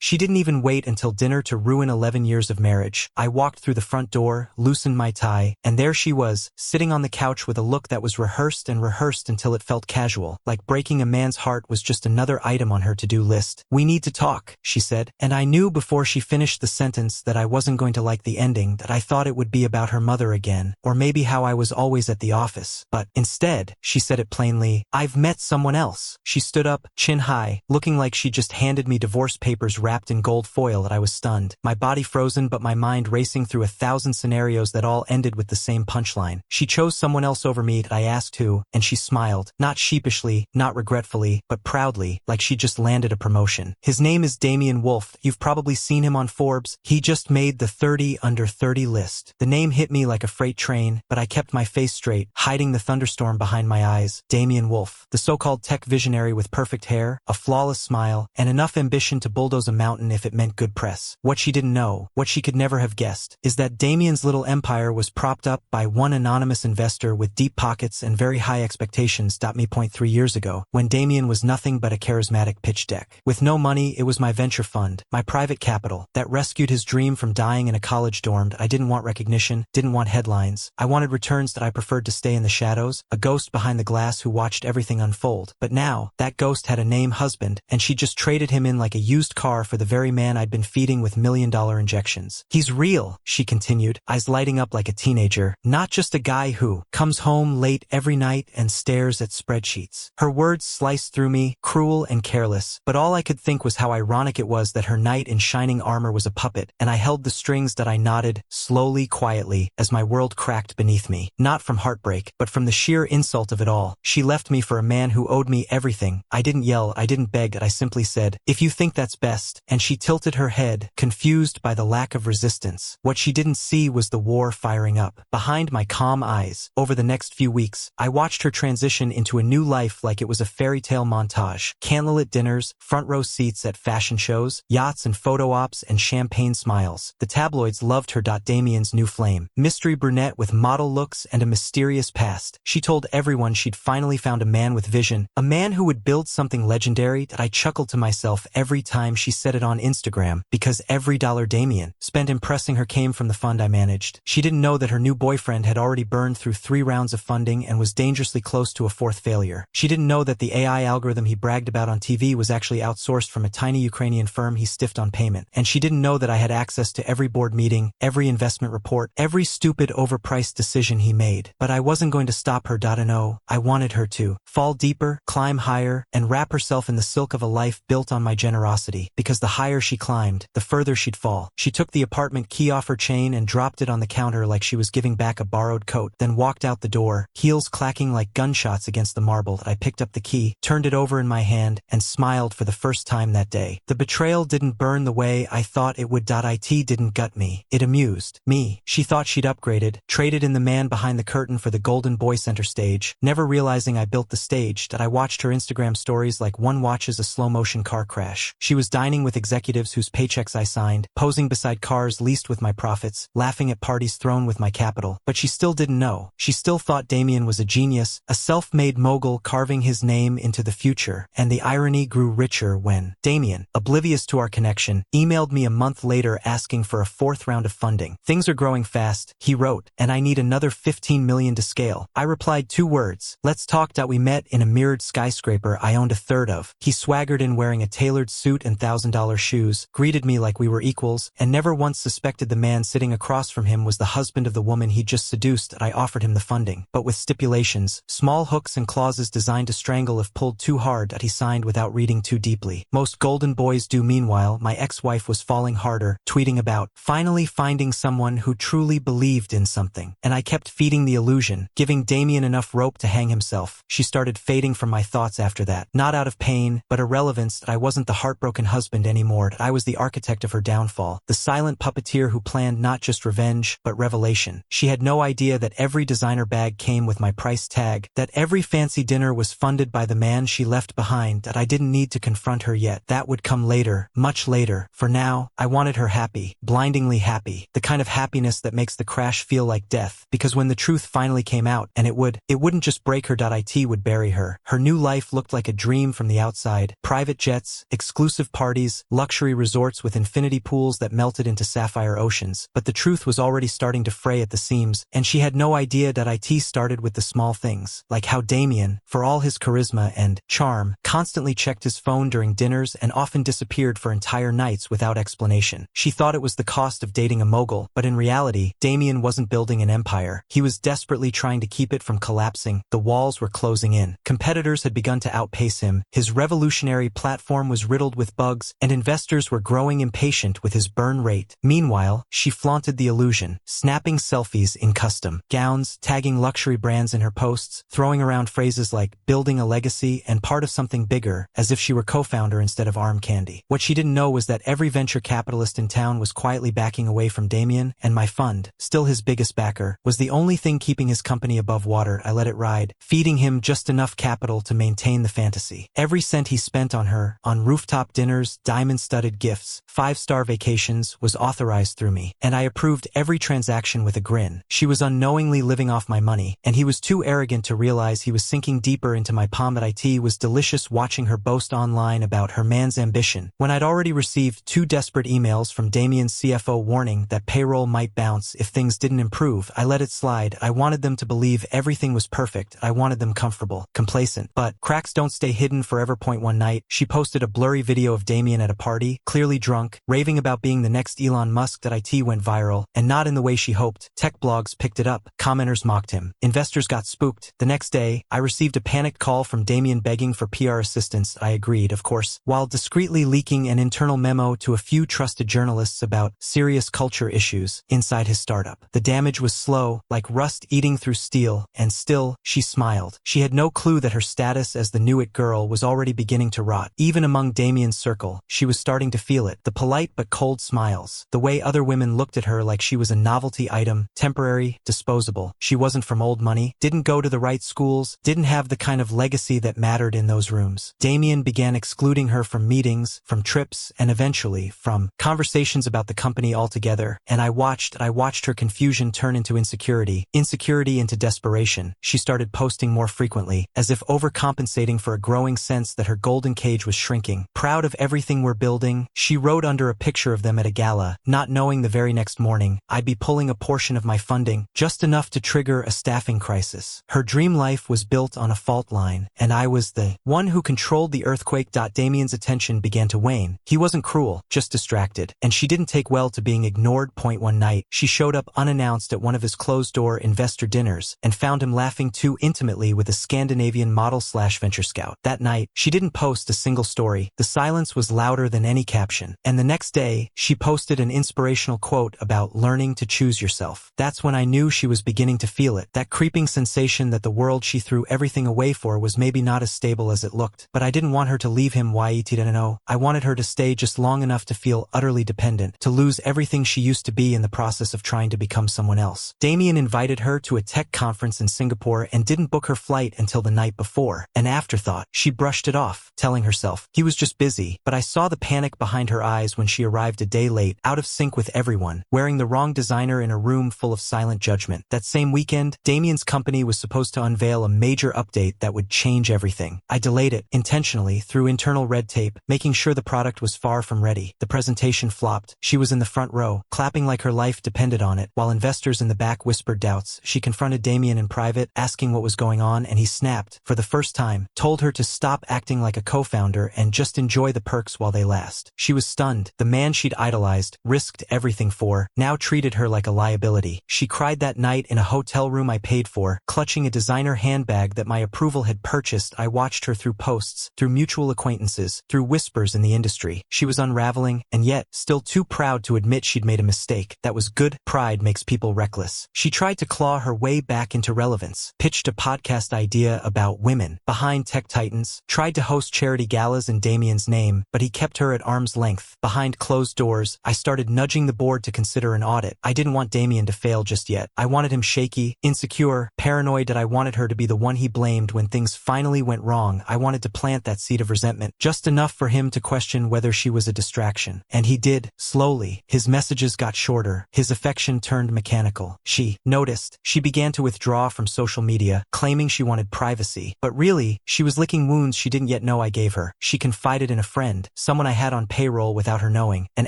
She didn't even wait until dinner to ruin 11 years of marriage. I walked through the front door, loosened my tie, and there she was, sitting on the couch with a look that was rehearsed and rehearsed until it felt casual, like breaking a man's heart was just another item on her to-do list. "We need to talk," she said, and I knew before she finished the sentence that I wasn't going to like the ending, that I thought it would be about her mother again, or maybe how I was always at the office. But instead, she said it plainly, "I've met someone else." She stood up, chin high, looking like she just handed me divorce papers wrapped in gold foil. That I was stunned, my body frozen but my mind racing through 1,000 scenarios that all ended with the same punchline. She chose someone else over me. I asked who, and she smiled, not sheepishly, not regretfully, but proudly, like she just landed a promotion. "His name is Damian Wolf. You've probably seen him on Forbes. He just made the 30 under 30 list." The name hit me like a freight train, but I kept my face straight, hiding the thunderstorm behind my eyes. Damian Wolf, the so-called tech visionary with perfect hair, a flawless smile, and enough ambition to bulldoze a mountain if it meant good press. What she didn't know, what she could never have guessed, is that Damian's little empire was propped up by one anonymous investor with deep pockets and very high expectations. 3 years ago, when Damian was nothing but a charismatic pitch deck. With no money, it was my venture fund, my private capital, that rescued his dream from dying in a college dorm. I didn't want recognition, didn't want headlines. I wanted returns. That I preferred to stay in the shadows, a ghost behind the glass who watched everything unfold. But now, that ghost had a name: husband, and she just traded him in like a used car for the very man I'd been feeding with $1,000,000 injections. "He's real," she continued, eyes lighting up like a teenager, "not just a guy who comes home late every night and stares at spreadsheets." Her words sliced through me, cruel and careless, but all I could think was how ironic it was that her knight in shining armor was a puppet, and I held the strings. That I nodded, slowly, quietly, as my world cracked beneath me. Not from heartbreak, but from the sheer insult of it all. She left me for a man who owed me everything. I didn't yell, I didn't beg, I simply said, "If you think that's best," and she tilted her head, confused by the lack of resistance. What she didn't see was the war firing up behind my calm eyes. Over the next few weeks, I watched her transition into a new life like it was a fairy tale montage. Candlelit dinners, front row seats at fashion shows, yachts and photo ops, and champagne smiles. The tabloids loved her. Damian's new flame. Mystery brunette with model looks and a mysterious past. She told everyone she'd finally found a man with vision, a man who would build something legendary. That I chuckled to myself every time she said it on Instagram, because every dollar Damian spent impressing her came from the fund I managed. She didn't know that her new boyfriend had already burned through 3 rounds of funding and was dangerously close to a 4th failure. She didn't know that the AI algorithm he bragged about on TV was actually outsourced from a tiny Ukrainian firm he stiffed on payment. And she didn't know that I had access to every board meeting, every investment report, every stupid overpriced decision he made. But I wasn't going to stop her. No, I wanted her to fall deeper, climb higher, and wrap herself in the silk of a life built on my generosity. Because the higher she climbed, the further she'd fall. She took the apartment key off her chain and dropped it on the counter like she was giving back a borrowed coat, then walked out the door, heels clacking like gunshots against the marble. I picked up the key, turned it over in my hand, and smiled for the first time that day. The betrayal didn't burn the way I thought it would. It didn't gut me. It amused me. She thought she'd upgraded, traded in the man behind the curtain for the golden boy center stage, never realizing I built the stage. That I watched her Instagram stories like one watches a slow-motion car crash. She was dining with executives whose paychecks I signed, posing beside cars leased with my profits, laughing at parties thrown with my capital. But she still didn't know. She still thought Damian was a genius, a self-made mogul carving his name into the future. And the irony grew richer when Damian, oblivious to our connection, emailed me a month later asking for a 4th round of funding. "Things are growing fast," he wrote, "and I need another 15 million to scale." I replied 2 words, "Let's talk." We met in a mirrored skyscraper I owned a third of. He swaggered in wearing a tailored suit and $1,000 shoes, greeted me like we were equals, and never once suspected the man sitting across from him was the husband of the woman he just seduced. I offered him the funding, but with stipulations, small hooks and clauses designed to strangle if pulled too hard. That he signed without reading too deeply. Most golden boys do. Meanwhile, my ex-wife was falling harder, tweeting about finally finding someone who truly believed in something. And I kept feeding the illusion, giving Damian enough rope to hang himself. She started fading from my thoughts after that. Not out of pain, but irrelevance. That I wasn't the heartbroken husband anymore. That I was the architect of her downfall. The silent puppeteer who planned not just revenge, but revelation. She had no idea that every designer bag came with my price tag. That every fancy dinner was funded by the man she left behind. That I didn't need to confront her yet. That would come later, much later. For now, I wanted her happy, blindingly happy. The kind of happiness that makes the crash feel like death. Because when the truth finally came out, and it wouldn't just break her. It would bury her. Her new life looked like a dream from the outside. Private jets, exclusive parties, Lamborghinis, luxury resorts with infinity pools that melted into sapphire oceans. But the truth was already starting to fray at the seams, and she had no idea that it started with the small things, like how Damien, for all his charisma and charm, constantly checked his phone during dinners and often disappeared for entire nights without explanation. She thought it was the cost of dating a mogul, but in reality, Damien wasn't building an empire. He was desperately trying to keep it from collapsing. The walls were closing in. Competitors had begun to outpace him. His revolutionary platform was riddled with bugs, and investors were growing impatient with his burn rate. Meanwhile, she flaunted the illusion, snapping selfies in custom gowns, tagging luxury brands in her posts, throwing around phrases like building a legacy and part of something bigger, as if she were co-founder instead of arm candy. What she didn't know was that every venture capitalist in town was quietly backing away from Damien, and my fund, still his biggest backer, was the only thing keeping his company above water. I let it ride, feeding him just enough capital to maintain the fantasy. Every cent he spent on her, on rooftop dinners, diamond-studded gifts, 5-star vacations, was authorized through me, and I approved every transaction with a grin. She was unknowingly living off my money, and he was too arrogant to realize he was sinking deeper into my palm. It was delicious watching her boast online about her man's ambition, when I'd already received 2 desperate emails from Damien's CFO warning that payroll might bounce if things didn't improve. I let it slide. I wanted them to believe everything was perfect. I wanted them comfortable, complacent. But cracks don't stay hidden forever. One night, she posted a blurry video of Damien at a party, clearly drunk, raving about being the next Elon Musk. It went viral, and not in the way she hoped. Tech blogs picked it up. Commenters mocked him. Investors got spooked. The next day, I received a panicked call from Damien begging for PR assistance. I agreed, of course, while discreetly leaking an internal memo to a few trusted journalists about serious culture issues inside his startup. The damage was slow, like rust eating through steel, and still, she smiled. She had no clue that her status as the new it girl was already beginning to rot. Even among Damien's circle, she was starting to feel it. The polite but cold smiles. The way other women looked at her like she was a novelty item, temporary, disposable. She wasn't from old money, didn't go to the right schools, didn't have the kind of legacy that mattered in those rooms. Damien began excluding her from meetings, from trips, and eventually from conversations about the company altogether, and I watched her confusion turn into insecurity into desperation. She started posting more frequently, as if overcompensating for a growing sense that her golden cage was shrinking. Proud of everything we're building, she wrote under a picture of them at a gala, not knowing the very next morning I'd be pulling a portion of my funding, just enough to trigger a staffing crisis. Her dream life was built on a fault line, and I was the one who controlled the earthquake. Damien's attention began to wane. He wasn't cruel, just distracted, and she didn't take well to being ignored. One night, she showed up unannounced at one of his closed-door investor dinners and found him laughing too intimately with a Scandinavian model/venture scout. That night, she didn't post a single story. The silence was louder than any caption, and the next day, she posted an inspirational quote about learning to choose yourself. That's when I knew she was beginning to feel it, that creeping sensation that the world she threw everything away for was maybe not as stable as it looked. But I didn't want her to leave him. I wanted her to stay just long enough to feel utterly dependent, to lose everything she used to be in the process of trying to become someone else. Damien invited her to a tech conference in Singapore and didn't book her flight until the night before. An afterthought. She brushed it off, telling herself he was just busy, but I saw the panic behind her eyes when she arrived a day late, out of sync with everyone, wearing the wrong designer in a room full of silent judgment. That same weekend, Damien's company was supposed to unveil a major update that would change everything. I delayed it, intentionally, through internal red tape, making sure the product was far from ready. The presentation flopped. She was in the front row, clapping like her life depended on it, while investors in the back whispered doubts. She confronted Damien in private, asking what was going on, and he snapped, for the first time, told her to stop acting like a co-founder and just enjoy the perks while they last. She was stunned. The man she'd idolized, risked everything for, now treated her like a liability. She cried that night in a hotel room I paid for, clutching a designer handbag that my approval had purchased. I watched her through posts, through mutual acquaintances, through whispers in the industry. She was unraveling, and yet, still too proud to admit she'd made a mistake. That was good. Pride makes people reckless. She tried to claw her way back into relevance, pitched a podcast idea about women behind tech titans, tried to host charity galas in Damien's name, but he kept her at arm's length. truth. Behind closed doors, I started nudging the board to consider an audit. I didn't want Damien to fail just yet. I wanted him shaky, insecure, paranoid that I wanted her to be the one he blamed when things finally went wrong. I wanted to plant that seed of resentment, just enough for him to question whether she was a distraction. And he did, slowly. His messages got shorter. His affection turned mechanical. She noticed. She began to withdraw from social media, claiming she wanted privacy. But really, she was licking wounds she didn't yet know I gave her. She confided in a friend, someone I had on payroll without her knowing, and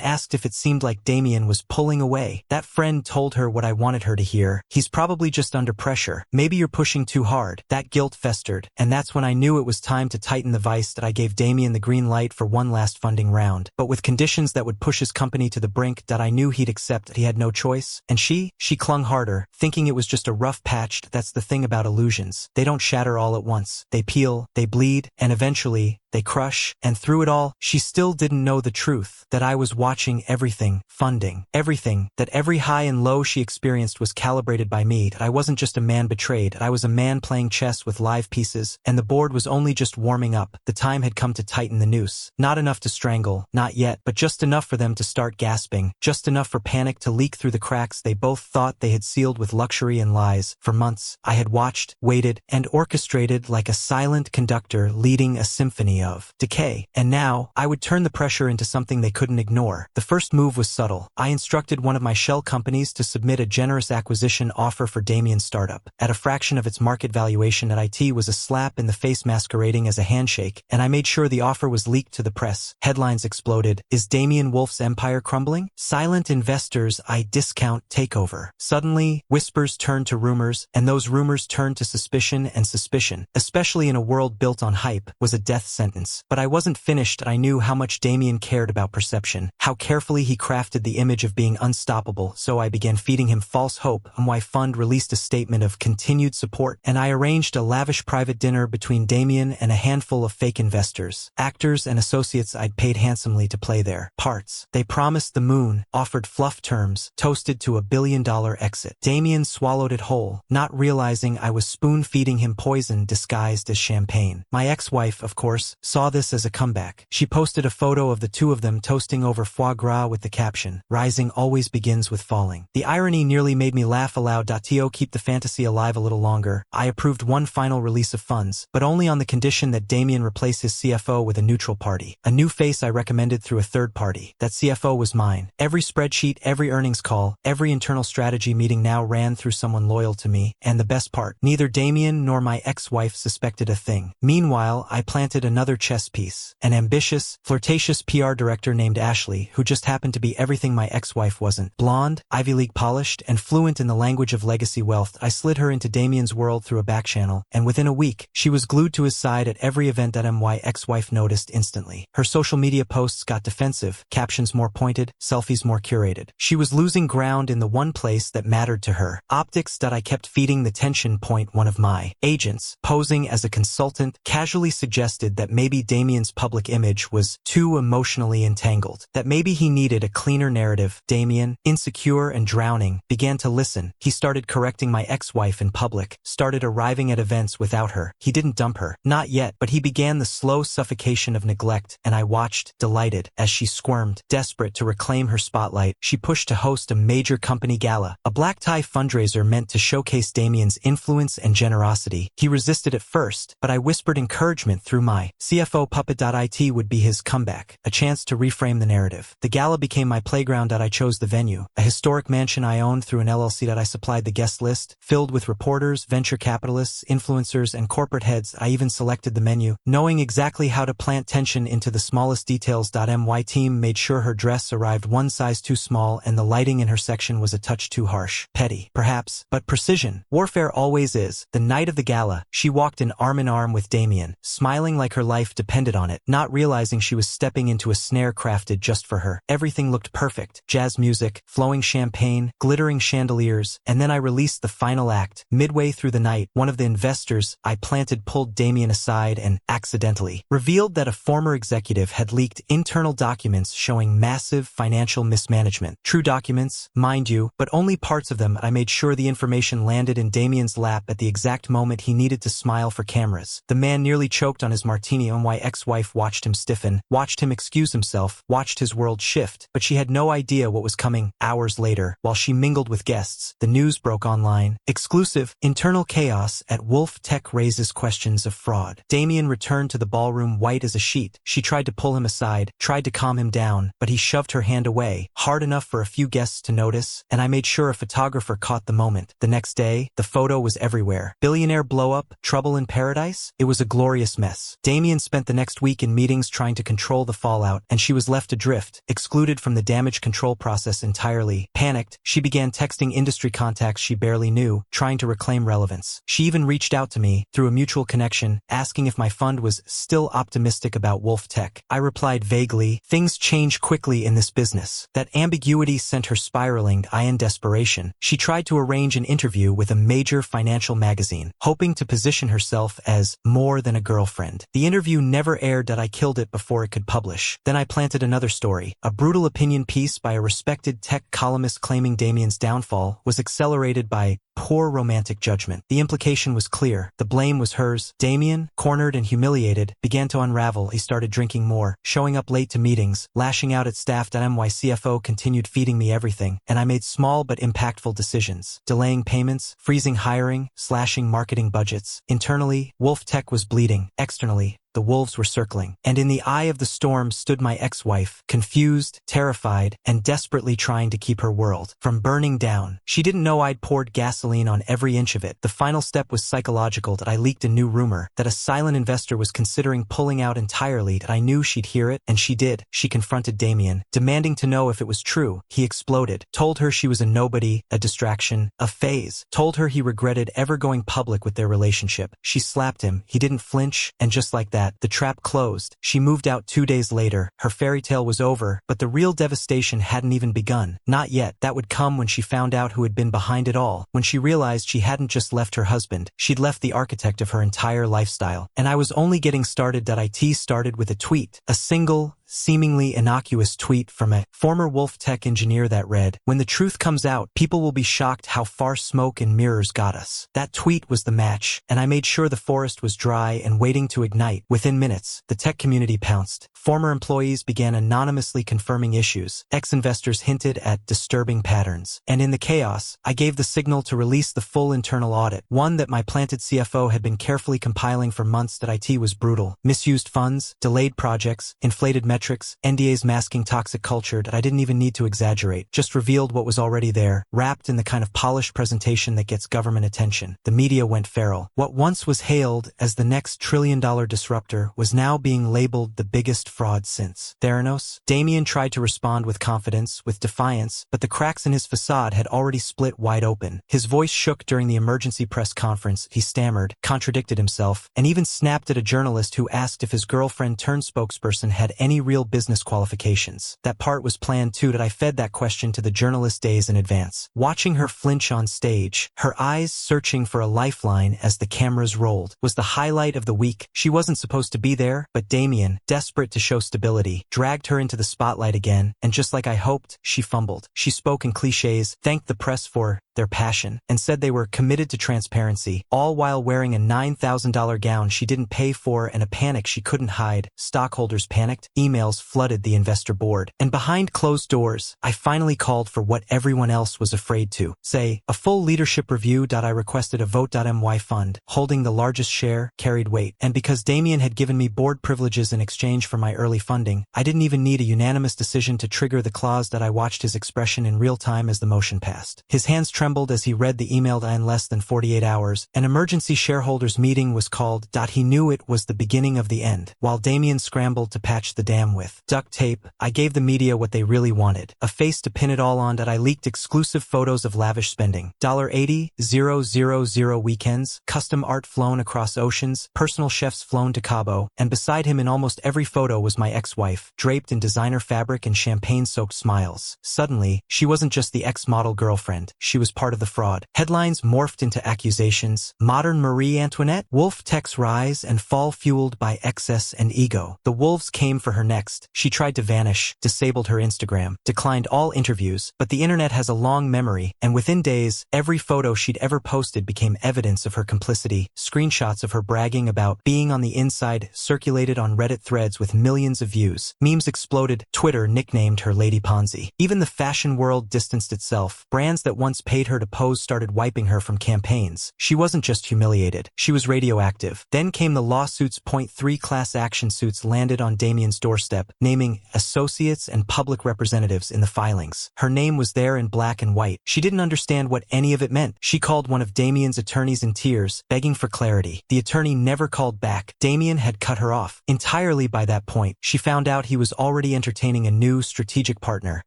asked if it seemed like Damien was pulling away. That friend told her what I wanted her to hear. He's probably just under pressure. Maybe you're pushing too hard. That guilt festered, and that's when I knew it was time to tighten the vice. That I gave Damien the green light for one last funding round, but with conditions that would push his company to the brink. That I knew he'd accept. That he had no choice. And she clung harder, thinking it was just a rough patch. That's the thing about illusions. They don't shatter all at once. They peel, they bleed, and eventually, they crush. And through it all, she still didn't know the truth. That I was watching everything, funding, everything. That every high and low she experienced was calibrated by me. That I wasn't just a man betrayed. I was a man playing chess with live pieces, and the board was only just warming up. The time had come to tighten the noose. Not enough to strangle, not yet, but just enough for them to start gasping. Just enough for panic to leak through the cracks they both thought they had sealed with luxury and lies. For months, I had watched, waited, and orchestrated like a silent conductor leading a symphony of decay. And now, I would turn the pressure into something they couldn't ignore. The first move was subtle. I instructed one of my shell companies to submit a generous acquisition offer for Damien's startup. At a fraction of its market valuation at IT was a slap in the face masquerading as a handshake, and I made sure the offer was leaked to the press. Headlines exploded. Is Damien Wolf's empire crumbling? Silent investors I discount takeover. Suddenly, whispers turned to rumors, and those rumors turned to suspicion, and suspicion, especially in a world built on hype, was a death sentence. But I wasn't finished. I knew how much Damien cared about perception, how carefully he crafted the image of being unstoppable, so I began feeding him false hope. My fund released a statement of continued support, and I arranged a lavish private dinner between Damien and a handful of fake investors, actors and associates I'd paid handsomely to play their parts. They promised the moon, offered fluff terms, toasted to $1 billion exit. Damien swallowed it whole, not realizing I was spoon-feeding him poison disguised as champagne. My ex-wife, of course, saw this as a comeback. She posted a photo of the two of them toasting over foie gras with the caption, "Rising always begins with falling." The irony nearly made me laugh aloud. To keep the fantasy alive a little longer, I approved one final release of funds, but only on the condition that Damien replace his CFO with a neutral party. A new face I recommended through a third party. That CFO was mine. Every spreadsheet, every earnings call, every internal strategy meeting now ran through someone loyal to me, and the best part, neither Damien nor my ex-wife suspected a thing. Meanwhile, I planted another chess piece. An ambitious, flirtatious PR director named Ashley, who just happened to be everything my ex-wife wasn't. Blonde, Ivy League polished, and fluent in the language of legacy wealth. I slid her into Damien's world through a back channel, and within a week, she was glued to his side at every event. My ex-wife noticed instantly. Her social media posts got defensive, captions more pointed, selfies more curated. She was losing ground in the one place that mattered to her. Optics. I kept feeding the tension point. One of my agents, posing as a consultant, casually suggested that maybe Damien's public image was too emotionally entangled, that maybe he needed a cleaner narrative. Damien, insecure and drowning, began to listen. He started correcting my ex-wife in public, started arriving at events without her. He didn't dump her. Not yet, but he began the slow suffocation of neglect, and I watched, delighted, as she squirmed, desperate to reclaim her spotlight. She pushed to host a major company gala, a black tie fundraiser meant to showcase Damien's influence and generosity. He resisted at first, but I whispered encouragement through my CFO puppet. It would be his comeback, a chance to reframe the narrative. The gala became my playground. I chose the venue, a historic mansion I owned through an LLC. I supplied the guest list, filled with reporters, venture capitalists, influencers, and corporate heads. I even selected the menu, knowing exactly how to plant tension into the smallest details. My team made sure her dress arrived one size too small and the lighting in her section was a touch too harsh. Petty, perhaps, but precision. Warfare always is. The night of the gala, she walked in arm with Damien, smiling like her life depended on it, not realizing she was stepping into a snare crafted just for her. Everything looked perfect. Jazz music, flowing champagne, glittering chandeliers, and then I released the final act. Midway through the night, one of the investors I planted pulled Damien aside and, accidentally, revealed that a former executive had leaked internal documents showing massive financial mismanagement. True documents, mind you, but only parts of them. I made sure the information landed in Damien's lap at the exact moment he needed to smile for cameras. The man nearly choked on his martini. My ex-wife watched him stiffen, watched him excuse himself, myself, watched his world shift, but she had no idea what was coming. Hours later, while she mingled with guests, the news broke online. Exclusive, internal chaos at Wolf Tech raises questions of fraud. Damien returned to the ballroom white as a sheet. She tried to pull him aside, tried to calm him down, but he shoved her hand away, hard enough for a few guests to notice, and I made sure a photographer caught the moment. The next day, the photo was everywhere. Billionaire blow-up, trouble in paradise? It was a glorious mess. Damien spent the next week in meetings trying to control the fallout, and she was left adrift, excluded from the damage control process entirely. Panicked, she began texting industry contacts she barely knew, trying to reclaim relevance. She even reached out to me, through a mutual connection, asking if my fund was still optimistic about Wolf Tech. I replied vaguely, "Things change quickly in this business." That ambiguity sent her spiraling. In desperation, she tried to arrange an interview with a major financial magazine, hoping to position herself as more than a girlfriend. The interview never aired. I killed it before it could publish. Then I planted another story. A brutal opinion piece by a respected tech columnist claiming Damien's downfall was accelerated by poor romantic judgment. The implication was clear. The blame was hers. Damien, cornered and humiliated, began to unravel. He started drinking more, showing up late to meetings, lashing out at staff. My CFO continued feeding me everything, and I made small but impactful decisions, delaying payments, freezing hiring, slashing marketing budgets. Internally, Wolf Tech was bleeding. Externally, the wolves were circling, and in the eye of the storm stood my ex-wife, confused, terrified, and desperately trying to keep her world from burning down. She didn't know I'd poured gasoline on every inch of it. The final step was psychological. That I leaked a new rumor, that a silent investor was considering pulling out entirely. That I knew she'd hear it, and she did. She confronted Damien, demanding to know if it was true. He exploded, told her she was a nobody, a distraction, a phase, told her he regretted ever going public with their relationship. She slapped him. He didn't flinch, and just like that, the trap closed. She moved out 2 days later. Her fairy tale was over, but the real devastation hadn't even begun. Not yet. That would come when she found out who had been behind it all, when she realized she hadn't just left her husband, she'd left the architect of her entire lifestyle. And I was only getting started. It started with a tweet, a single, seemingly innocuous tweet from a former Wolf Tech engineer that read, "When the truth comes out, people will be shocked how far smoke and mirrors got us." That tweet was the match, and I made sure the forest was dry and waiting to ignite. Within minutes, the tech community pounced. Former employees began anonymously confirming issues. Ex-investors hinted at disturbing patterns. And in the chaos, I gave the signal to release the full internal audit, one that my planted CFO had been carefully compiling for months. That IT was brutal. Misused funds, delayed projects, inflated metrics, NDAs masking toxic culture. That I didn't even need to exaggerate, just revealed what was already there, wrapped in the kind of polished presentation that gets government attention. The media went feral. What once was hailed as the next trillion-dollar disruptor was now being labeled the biggest fraud since Theranos. Damien tried to respond with confidence, with defiance, but the cracks in his facade had already split wide open. His voice shook during the emergency press conference. He stammered, contradicted himself, and even snapped at a journalist who asked if his girlfriend-turned-spokesperson had any real business qualifications. That part was planned too. That I fed that question to the journalist days in advance. Watching her flinch on stage, her eyes searching for a lifeline as the cameras rolled, was the highlight of the week. She wasn't supposed to be there, but Damien, desperate to show stability, dragged her into the spotlight again, and just like I hoped, she fumbled. She spoke in cliches, thanked the press for their passion, and said they were committed to transparency, all while wearing a $9,000 gown she didn't pay for and a panic she couldn't hide. Stockholders panicked, emails flooded the investor board, and behind closed doors, I finally called for what everyone else was afraid to say, a full leadership review. I requested a vote.my fund, holding the largest share, carried weight, and because Damien had given me board privileges in exchange for my early funding, I didn't even need a unanimous decision to trigger the clause. I watched his expression in real time as the motion passed. His hands trembled as he read the email. In less than 48 hours, an emergency shareholders meeting was called. He knew it was the beginning of the end. While Damien scrambled to patch the dam with duct tape, I gave the media what they really wanted, a face to pin it all on. I leaked exclusive photos of lavish spending, $80,000 weekends, custom art flown across oceans, personal chefs flown to Cabo, and beside him in almost every photo was my ex-wife, draped in designer fabric and champagne-soaked smiles. Suddenly, she wasn't just the ex-model girlfriend, she was part of the fraud. Headlines morphed into accusations. Modern Marie Antoinette? Wolf Tech's rise and fall fueled by excess and ego. The wolves came for her next. She tried to vanish, disabled her Instagram, declined all interviews, but the internet has a long memory, and within days, every photo she'd ever posted became evidence of her complicity. Screenshots of her bragging about being on the inside circulated on Reddit threads with millions of views. Memes exploded. Twitter nicknamed her Lady Ponzi. Even the fashion world distanced itself. Brands that once paid her to pose started wiping her from campaigns. She wasn't just humiliated. She was radioactive. Then came the lawsuits. Three class action suits landed on Damien's doorstep, naming associates and public representatives in the filings. Her name was there in black and white. She didn't understand what any of it meant. She called one of Damien's attorneys in tears, begging for clarity. The attorney never called back. Damien had cut her off entirely by that point. She found out he was already entertaining a new strategic partner,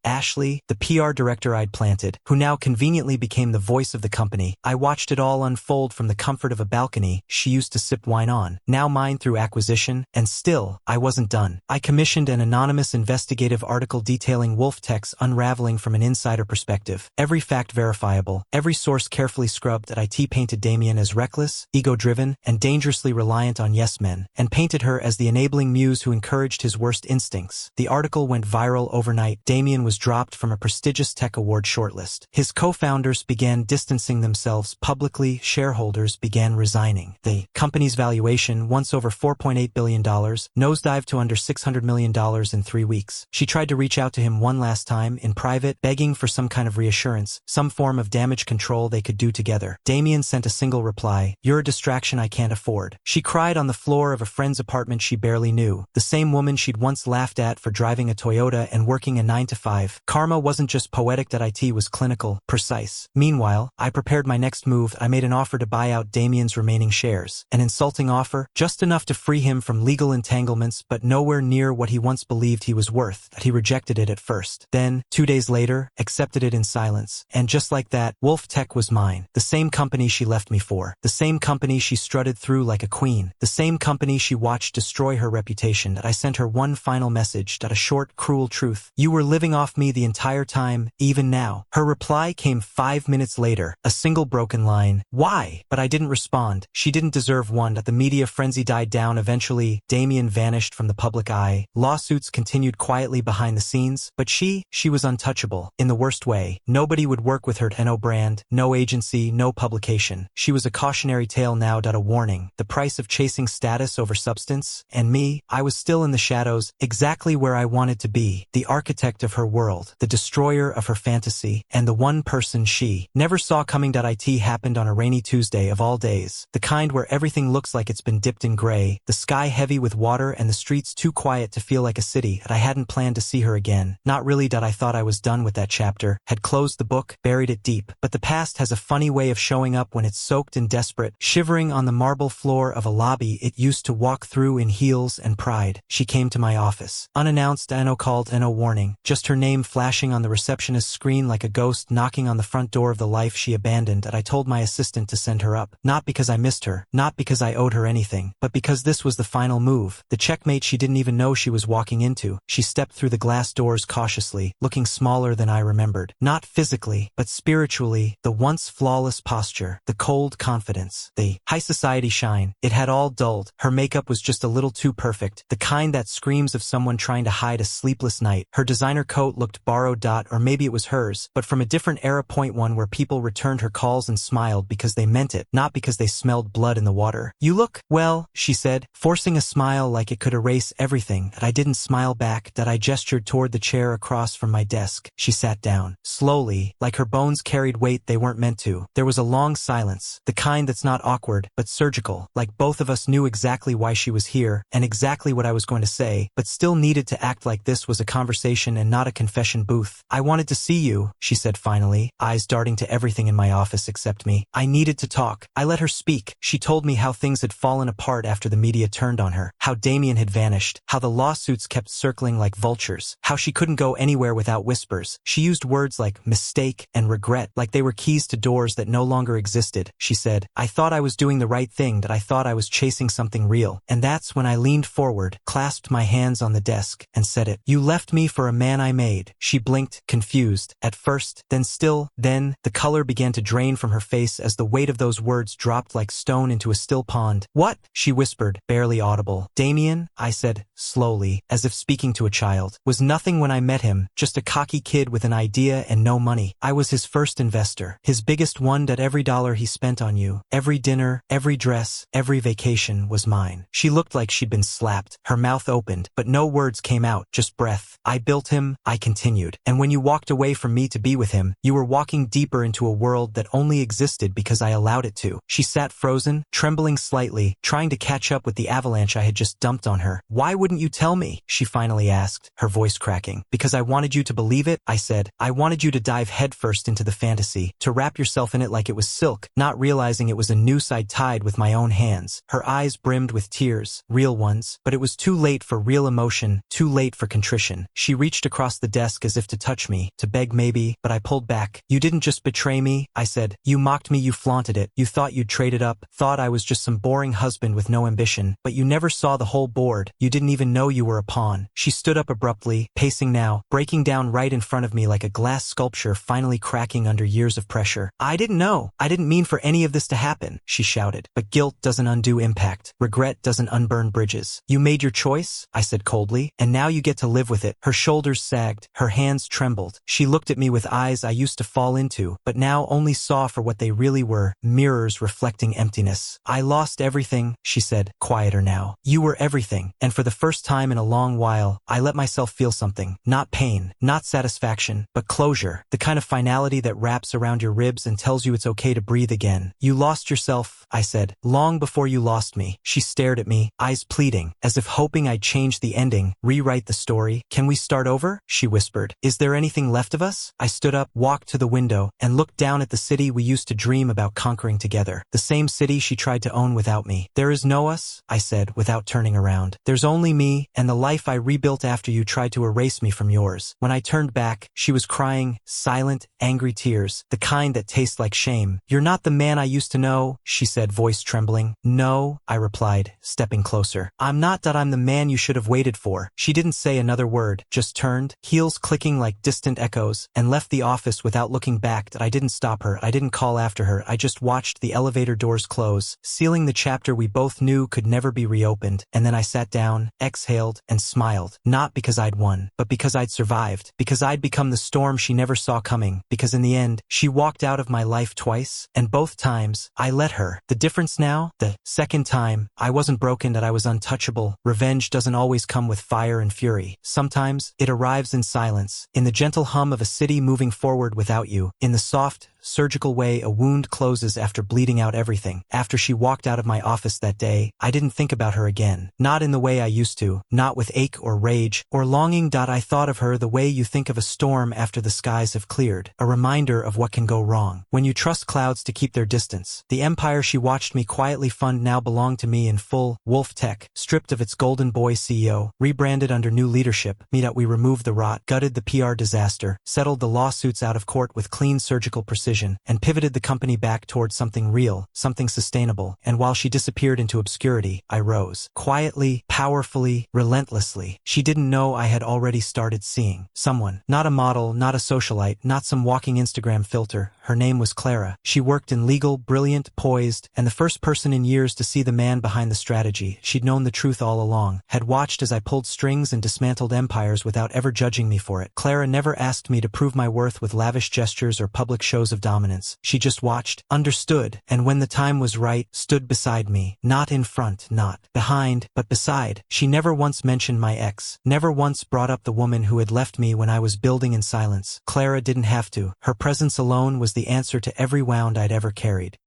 Ashley, the PR director I'd planted, who now conveniently became the voice of the company. I watched it all unfold from the comfort of a balcony she used to sip wine on, now mine through acquisition, and still, I wasn't done. I commissioned an anonymous investigative article detailing Wolf Tech's unraveling from an insider perspective. Every fact verifiable, every source carefully scrubbed. At IT painted Damien as reckless, ego-driven, and dangerously reliant on yes-men, and painted her as the enabling muse who encouraged his worst instincts. The article went viral overnight. Damien was dropped from a prestigious tech award shortlist. His co-founders began distancing themselves publicly. Shareholders began resigning. The company's valuation, once over $4.8 billion, nosedived to under $600 million in 3 weeks. She tried to reach out to him one last time, in private, begging for some kind of reassurance, some form of damage control they could do together. Damien sent a single reply: "You're a distraction I can't afford." She cried on the floor of a friend's apartment she barely knew, the same woman she'd once laughed at for driving a Toyota and working a 9-to-5. Karma wasn't just poetic, that IT was clinical, precise. Meanwhile, I prepared my next move. I made an offer to buy out Damien's remaining shares. An insulting offer, just enough to free him from legal entanglements, but nowhere near what he once believed he was worth. That he rejected it at first. Then, 2 days later, accepted it in silence. And just like that, Wolf Tech was mine. The same company she left me for. The same company she strutted through like a queen. The same company she watched destroy her reputation. That I sent her one final message, that a short, cruel truth: "You were living off me the entire time, even now." Her reply came 5 minutes later. A single broken line: "Why?" But I didn't respond. She didn't deserve one. That the media frenzy died down eventually. Damien vanished from the public eye. Lawsuits continued quietly behind the scenes, but she was untouchable. In the worst way. Nobody would work with her. No brand, no agency, no publication. She was a cautionary tale now. A warning. The price of chasing status over substance. And me, I was still in the shadows, exactly where I wanted to be. The architect of her world, the destroyer of her fantasy, and the one person she never saw coming. It happened on a rainy Tuesday of all days. The kind where everything looks like it's been dipped in gray, the sky heavy with water and the streets too quiet to feel like a city. I hadn't planned to see her again. Not really. I thought I was done with that chapter, had closed the book, buried it deep. But the past has a funny way of showing up when it's soaked and desperate, shivering on the marble floor of a lobby it used to walk through in heels and pride. She came to my office. Unannounced, no called, no warning. Just her name flashing on the receptionist's screen like a ghost knocking on the front door of the life she abandoned. I told my assistant to send her up. Not because I missed her, not because I owed her anything, but because this was the final move. The checkmate she didn't even know she was walking into. She stepped through the glass doors cautiously, looking smaller than I remembered. Not physically, but spiritually. The once flawless posture, the cold confidence, the high society shine. It had all dulled. Her makeup was just a little too perfect, the kind that screams of someone trying to hide a sleepless night. Her designer coat looked borrowed. Or maybe it was hers, but from a different era. One where people returned her calls and smiled because they meant it, not because they smelled blood in the water. "You look well," she said, forcing a smile like it could erase everything. I didn't smile back. I gestured toward the chair across from my desk. She sat down, slowly, like her bones carried weight they weren't meant to. There was a long silence, the kind that's not awkward, but surgical, like both of us knew exactly why she was here, and exactly what I was going to say, but still needed to act like this was a conversation and not a confession booth. "I wanted to see you," she said finally, eyes darting to everything in my office except me. I needed to talk. I let her speak. She told me how things had fallen apart after the media turned on her, how Damien had vanished, how the lawsuits kept circling like vultures, how she couldn't go anywhere without whispers. She used words like mistake and regret, like they were keys to doors that no longer existed. She said, "I thought I was doing the right thing, that I thought I was chasing something real." And that's when I leaned forward, clasped my hands on the desk, and said it. "You left me for a man I made." She blinked, confused, at first, then still, then Then, the color began to drain from her face as the weight of those words dropped like stone into a still pond. "What?" she whispered, barely audible. "Damien," I said, slowly, as if speaking to a child, "was nothing when I met him, just a cocky kid with an idea and no money. I was his first investor, his biggest one. That every dollar he spent on you, every dinner, every dress, every vacation was mine." She looked like she'd been slapped. Her mouth opened, but no words came out, just breath. "I built him," I continued, "and when you walked away from me to be with him, you were walking deeper into a world that only existed because I allowed it to." She sat frozen, trembling slightly, trying to catch up with the avalanche I had just dumped on her. "Why wouldn't you tell me?" she finally asked, her voice cracking. "Because I wanted you to believe it," I said. "I wanted you to dive headfirst into the fantasy, to wrap yourself in it like it was silk, not realizing it was a noose I'd tied with my own hands." Her eyes brimmed with tears, real ones, but it was too late for real emotion, too late for contrition. She reached across the desk as if to touch me, to beg maybe, but I pulled back. "You didn't just betray me," I said. "You mocked me, you flaunted it. You thought you'd traded up, thought I was just some boring husband with no ambition, but you never saw the whole board. You didn't even know you were a pawn." She stood up abruptly, pacing now, breaking down right in front of me like a glass sculpture finally cracking under years of pressure. "I didn't know. I didn't mean for any of this to happen," she shouted. "But guilt doesn't undo impact. Regret doesn't unburn bridges. You made your choice," I said coldly, "and now you get to live with it." Her shoulders sagged, her hands trembled. She looked at me with eyes I used to fall into, but now only saw for what they really were, mirrors reflecting emptiness. "I lost everything," she said, quieter now. "You were everything, and for the first time in a long while, I let myself feel something. Not pain, not satisfaction, but closure, the kind of finality that wraps around your ribs and tells you it's okay to breathe again. You lost yourself," I said, "long before you lost me." She stared at me, eyes pleading, as if hoping I'd change the ending, rewrite the story. "Can we start over?" she whispered. "Is there anything left of us?" I stood up, walked to the window, and looked down at the city we used to dream about conquering together. The same city she tried to own without me. "There is no us," I said, without turning around. "There's only me, and the life I rebuilt after you tried to erase me from yours." When I turned back, she was crying, silent, angry tears, the kind that taste like shame. "You're not the man I used to know," she said, voice trembling. "No," I replied, stepping closer. "I'm not that. I'm the man you should have waited for." She didn't say another word, just turned, heels clicking like distant echoes, and left the office without looking back. That I didn't stop her, I didn't call after her, I just watched the elevator doors close, sealing the chapter we both knew could never be reopened. And then I sat down, exhaled, and smiled, not because I'd won, but because I'd survived, because I'd become the storm she never saw coming, because in the end, she walked out of my life twice, and both times, I let her. The difference now? The second time, I wasn't broken, that I was untouchable. Revenge doesn't always come with fire and fury. Sometimes, it arrives in silence, in the gentle hum of a city moving forward without you, in the soft, surgical way a wound closes after bleeding out everything. After she walked out of my office that day, I didn't think about her again. Not in the way I used to, not with ache or rage, or longing. I thought of her the way you think of a storm after the skies have cleared, a reminder of what can go wrong when you trust clouds to keep their distance. The empire she watched me quietly fund now belonged to me in full. Wolf Tech, stripped of its golden boy CEO, rebranded under new leadership. We removed the rot, gutted the PR disaster, settled the lawsuits out of court with clean surgical precision, and pivoted the company back towards something real, something sustainable. And while she disappeared into obscurity, I rose. Quietly, powerfully, relentlessly. She didn't know I had already started seeing someone. Not a model, not a socialite, not some walking Instagram filter. Her name was Clara. She worked in legal, brilliant, poised, and the first person in years to see the man behind the strategy. She'd known the truth all along, had watched as I pulled strings and dismantled empires without ever judging me for it. Clara never asked me to prove my worth with lavish gestures or public shows of dominance. She just watched, understood, and when the time was right, stood beside me. Not in front, not behind, but beside. She never once mentioned my ex, never once brought up the woman who had left me when I was building in silence. Clara didn't have to. Her presence alone was the answer to every wound I'd ever carried.